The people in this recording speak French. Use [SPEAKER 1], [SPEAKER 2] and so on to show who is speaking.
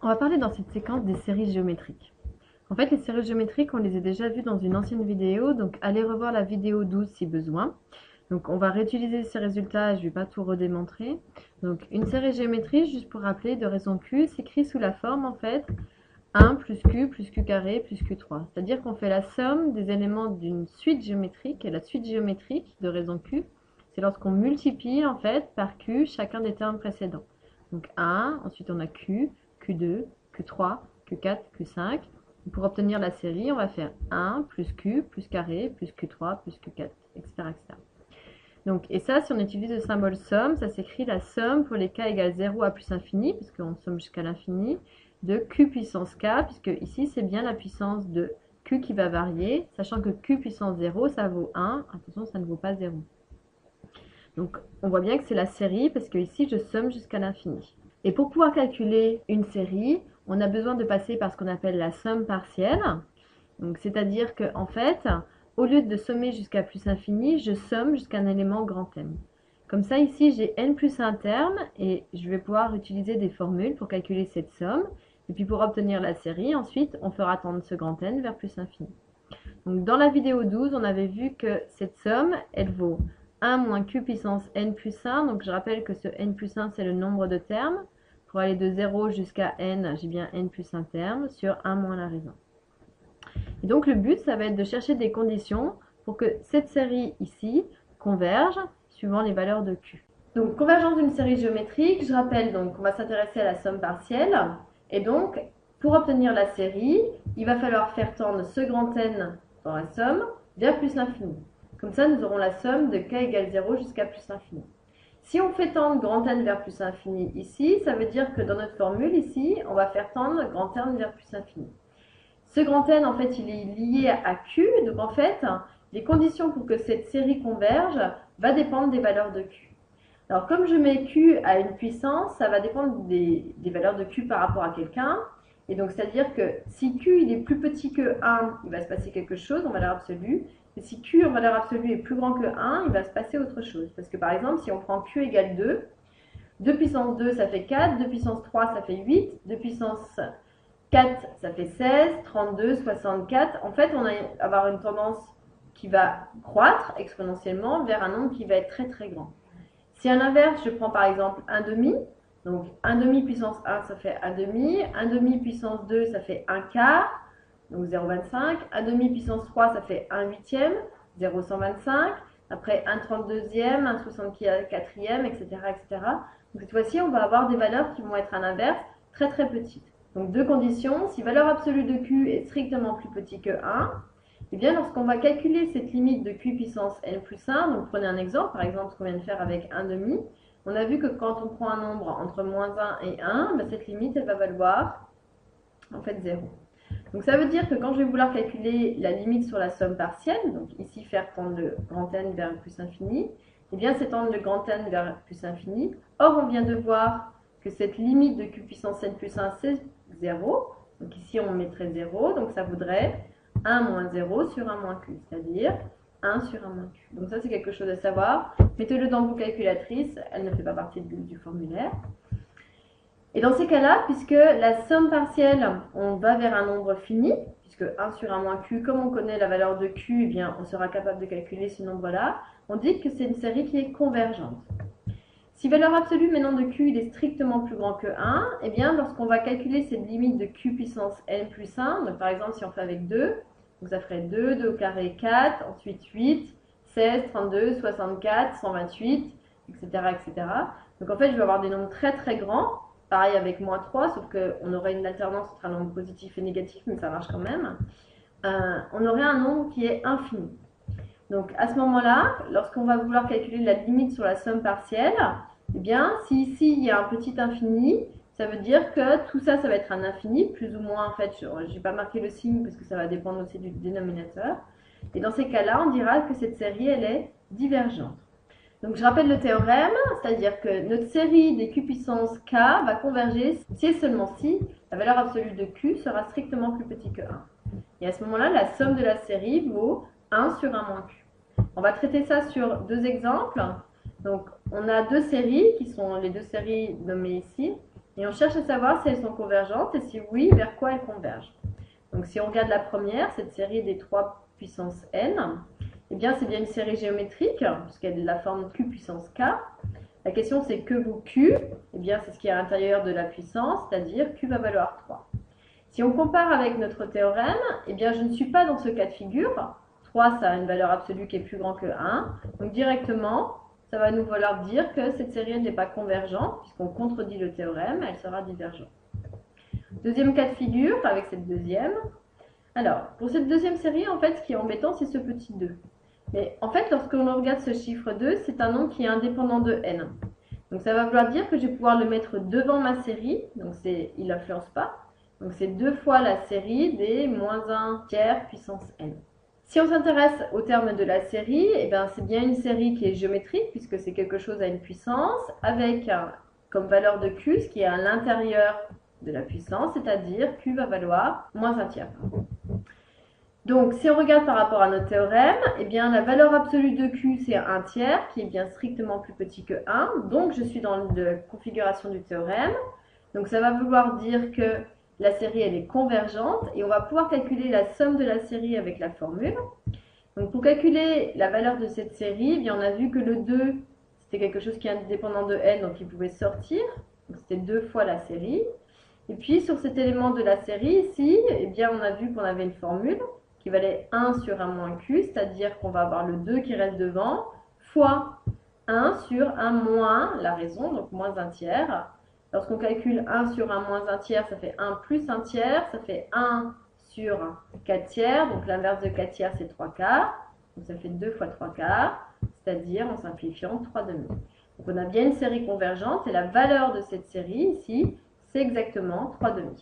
[SPEAKER 1] On va parler dans cette séquence des séries géométriques. En fait, les séries géométriques, on les a déjà vues dans une ancienne vidéo, donc allez revoir la vidéo 12 si besoin. Donc on va réutiliser ces résultats, je ne vais pas tout redémontrer. Donc une série géométrique, juste pour rappeler, de raison Q, s'écrit sous la forme en fait 1 plus Q carré plus Q3. C'est-à-dire qu'on fait la somme des éléments d'une suite géométrique, et la suite géométrique de raison Q, c'est lorsqu'on multiplie en fait par Q chacun des termes précédents. Donc 1, ensuite on a Q, Q2, Q3, Q4, Q5. Pour obtenir la série, on va faire 1 plus Q plus carré plus Q3 plus Q4, etc. etc. Donc, et ça, si on utilise le symbole somme, ça s'écrit la somme pour les k égale 0 à plus infini, puisqu'on somme jusqu'à l'infini, de q puissance k, puisque ici c'est bien la puissance de q qui va varier, sachant que q puissance 0, ça vaut 1, attention, ça ne vaut pas 0. Donc on voit bien que c'est la série, parce que ici je somme jusqu'à l'infini. Et pour pouvoir calculer une série, on a besoin de passer par ce qu'on appelle la somme partielle. Donc c'est-à-dire que en fait, au lieu de sommer jusqu'à plus infini, je somme jusqu'à un élément grand N. Comme ça, ici, j'ai n plus un terme et je vais pouvoir utiliser des formules pour calculer cette somme. Et puis pour obtenir la série, ensuite, on fera tendre ce grand N vers plus infini. Donc dans la vidéo 12, on avait vu que cette somme, elle vaut 1 moins q puissance n plus 1. Donc je rappelle que ce n plus 1, c'est le nombre de termes. Pour aller de 0 jusqu'à n, j'ai bien n plus 1 terme sur 1 moins la raison. Et donc le but, ça va être de chercher des conditions pour que cette série ici converge suivant les valeurs de Q. Donc convergence d'une série géométrique, je rappelle donc qu'on va s'intéresser à la somme partielle. Et donc pour obtenir la série, il va falloir faire tendre ce grand N dans la somme vers plus l'infini. Comme ça, nous aurons la somme de k égale 0 jusqu'à plus l'infini. Si on fait tendre grand N vers plus infini ici, ça veut dire que dans notre formule ici, on va faire tendre grand N vers plus infini. Ce grand N, en fait, il est lié à Q. Donc, en fait, les conditions pour que cette série converge va dépendre des valeurs de Q. Alors, comme je mets Q à une puissance, ça va dépendre des valeurs de Q par rapport à quelqu'un. Et donc, c'est-à-dire que si Q il est plus petit que 1, il va se passer quelque chose en valeur absolue. Et si Q en valeur absolue est plus grand que 1, il va se passer autre chose. Parce que, par exemple, si on prend Q égale 2, 2 puissance 2, ça fait 4, 2 puissance 3, ça fait 8, 2 puissance 4, ça fait 16, 32, 64. En fait, on va avoir une tendance qui va croître exponentiellement vers un nombre qui va être très très grand. Si à l'inverse, je prends par exemple 1 demi, donc 1 demi puissance 1, ça fait 1 demi, 1 demi puissance 2, ça fait 1 quart, donc 0,25, 1 demi puissance 3, ça fait 1 huitième, 0,125, après 1 32e, 1 64e, etc., etc. Donc cette fois-ci, on va avoir des valeurs qui vont être à l'inverse, très très petites. Donc deux conditions, si valeur absolue de Q est strictement plus petit que 1, et bien lorsqu'on va calculer cette limite de Q puissance n plus 1, donc prenez un exemple, par exemple ce qu'on vient de faire avec 1 demi, on a vu que quand on prend un nombre entre moins 1 et 1, ben cette limite elle va valoir en fait 0. Donc ça veut dire que quand je vais vouloir calculer la limite sur la somme partielle, donc ici faire tendre le grand N vers plus infini, et bien c'est tendre le grand N vers plus infini. Or on vient de voir que cette limite de Q puissance n plus 1 c'est 0, donc ici on mettrait 0, donc ça voudrait 1 moins 0 sur 1 moins Q, c'est-à-dire 1 sur 1 moins Q. Donc ça c'est quelque chose à savoir, mettez-le dans vos calculatrices, elle ne fait pas partie du formulaire. Et dans ces cas-là, puisque la somme partielle, on va vers un nombre fini, puisque 1 sur 1 moins Q, comme on connaît la valeur de Q, eh bien, on sera capable de calculer ce nombre-là, on dit que c'est une série qui est convergente. Si valeur absolue maintenant de Q il est strictement plus grand que 1, eh bien lorsqu'on va calculer cette limite de Q puissance n plus 1, donc par exemple si on fait avec 2, donc ça ferait 2, 2 au carré 4, ensuite 8, 16, 32, 64, 128, etc. etc. Donc en fait je vais avoir des nombres très très grands, pareil avec moins 3, sauf qu'on aurait une alternance entre un nombre positif et négatif, mais ça marche quand même. On aurait un nombre qui est infini. Donc à ce moment-là, lorsqu'on va vouloir calculer la limite sur la somme partielle, eh bien, si ici il y a un petit infini, ça veut dire que tout ça, ça va être un infini, plus ou moins, en fait, je n'ai pas marqué le signe parce que ça va dépendre aussi du dénominateur. Et dans ces cas-là, on dira que cette série, elle est divergente. Donc je rappelle le théorème, c'est-à-dire que notre série des Q puissance K va converger si et seulement si la valeur absolue de Q sera strictement plus petit que 1. Et à ce moment-là, la somme de la série vaut 1 sur 1 moins Q. On va traiter ça sur deux exemples. Donc, on a deux séries qui sont les deux séries nommées ici. Et on cherche à savoir si elles sont convergentes et si oui, vers quoi elles convergent. Donc si on regarde la première, cette série des 3 puissance n, eh bien c'est bien une série géométrique, puisqu'elle est de la forme q puissance k. La question c'est que vaut q? Eh bien c'est ce qui est à l'intérieur de la puissance, c'est-à-dire q va valoir 3. Si on compare avec notre théorème, eh bien je ne suis pas dans ce cas de figure. 3, ça a une valeur absolue qui est plus grande que 1. Donc directement, ça va nous vouloir dire que cette série n'est pas convergente, puisqu'on contredit le théorème, elle sera divergente. Deuxième cas de figure, avec cette deuxième. Alors, pour cette deuxième série, en fait, ce qui est embêtant, c'est ce petit 2. Mais en fait, lorsque l'on regarde ce chiffre 2, c'est un nombre qui est indépendant de n. Donc ça va vouloir dire que je vais pouvoir le mettre devant ma série, donc il n'influence pas. Donc c'est 2 fois la série des moins 1 tiers puissance n. Si on s'intéresse au terme de la série, eh bien c'est bien une série qui est géométrique, puisque c'est quelque chose à une puissance, avec comme valeur de q, ce qui est à l'intérieur de la puissance, c'est-à-dire q va valoir moins 1 tiers. Donc, si on regarde par rapport à notre théorème, eh bien, la valeur absolue de q, c'est 1 tiers, qui est bien strictement plus petit que 1. Donc, je suis dans la configuration du théorème. Donc, ça va vouloir dire que la série, elle est convergente. Et on va pouvoir calculer la somme de la série avec la formule. Donc, pour calculer la valeur de cette série, eh bien, on a vu que le 2, c'était quelque chose qui est indépendant de n, donc il pouvait sortir. Donc, c'était 2 fois la série. Et puis, sur cet élément de la série, ici, eh bien, on a vu qu'on avait une formule qui valait 1 sur 1 moins q, c'est-à-dire qu'on va avoir le 2 qui reste devant, fois 1 sur 1 moins la raison, donc moins 1 tiers. Lorsqu'on calcule 1 sur 1 moins 1 tiers, ça fait 1 plus 1 tiers, ça fait 1 sur 4 tiers, donc l'inverse de 4 tiers, c'est 3 quarts. Donc ça fait 2 fois 3 quarts, c'est-à-dire, en simplifiant, 3 demi. Donc on a bien une série convergente, et la valeur de cette série, ici, c'est exactement 3 demi.